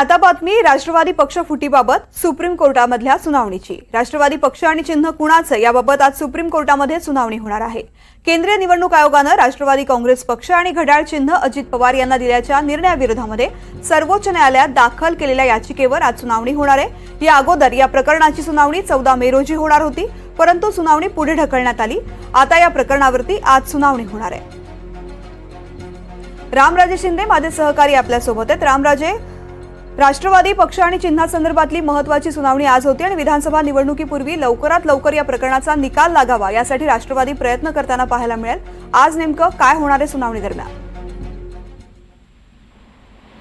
आता बातमी राष्ट्रवादी पक्ष फुटीबाबत सुप्रीम कोर्टामधल्या सुनावणीची। राष्ट्रवादी पक्ष आणि चिन्ह कुणाचं याबाबत आज सुप्रीम कोर्टामध्ये सुनावणी होणार आहे। केंद्रीय निवडणूक आयोगानं राष्ट्रवादी काँग्रेस पक्ष आणि घड्याळ चिन्ह अजित पवार यांना दिल्याच्या निर्णयाविरोधामध्ये सर्वोच्च न्यायालयात दाखल केलेल्या याचिकेवर आज सुनावणी होणार आहे। या अगोदर या प्रकरणाची सुनावणी 14 मे रोजी होणार होती, परंतु सुनावणी पुढे ढकलण्यात आली। आता या प्रकरणावरती आज सुनावणी होणार आहे। रामराजे शिंदे माझे सहकारी आपल्यासोबत आहेत। रामराजे, राष्ट्रवादी पक्ष आणि चिन्हासंदर्भातली महत्त्वाची सुनावणी आज होती आणि विधानसभा निवडणुकीपूर्वी लवकरात लवकर या प्रकरणाचा निकाल लागावा यासाठी राष्ट्रवादी प्रयत्न करताना पाहायला मिळेल। आज नेमकं काय होणार आहे सुनावणी दरम्यान?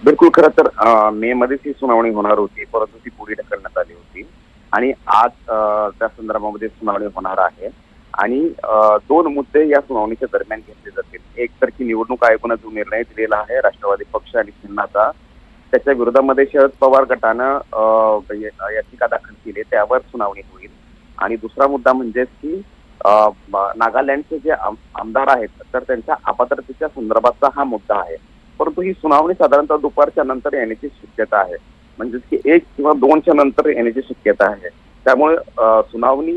बिलकुल, खरं तर मे मध्येच ही सुनावणी होणार होती, परंतु ती पुढे ढकलण्यात आली होती आणि आज त्या संदर्भामध्ये सुनावणी होणार आहे। आणि दोन मुद्दे या सुनावणीच्या दरम्यान घेतले जातील। एक तर की निवडणूक आयोगाने जो निर्णय दिलेला आहे राष्ट्रवादी पक्ष आणि चिन्हाचा, त्याच्या विरोधामध्ये शरद पवार गटानं याचिका दाखल केली, त्यावर सुनावणी होईल। आणि दुसरा मुद्दा म्हणजे की नागालँडचे जे आमदार आहेत तर त्यांच्या अपात्रतेच्या संदर्भातचा हा मुद्दा आहे, परंतु ही सुनावणी साधारणतः दुपारच्या नंतर येण्याची शक्यता आहे, म्हणजेच की 1 किंवा 2च्या नंतर येण्याची शक्यता आहे। त्यामुळे सुनावणी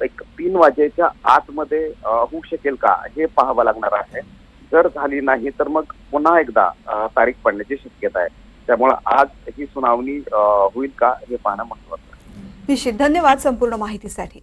एक 3 वाजेच्या आतमध्ये होऊ शकेल का हे पाहावं लागणार आहे। जर झाली नाही तर मग पुन्हा एकदा तारीख पडण्याची शक्यता आहे। त्यामुळे आज ही सुनावणी होईल का हे पाहणं महत्त्वाचं आहे। निश्चित, धन्यवाद संपूर्ण माहितीसाठी।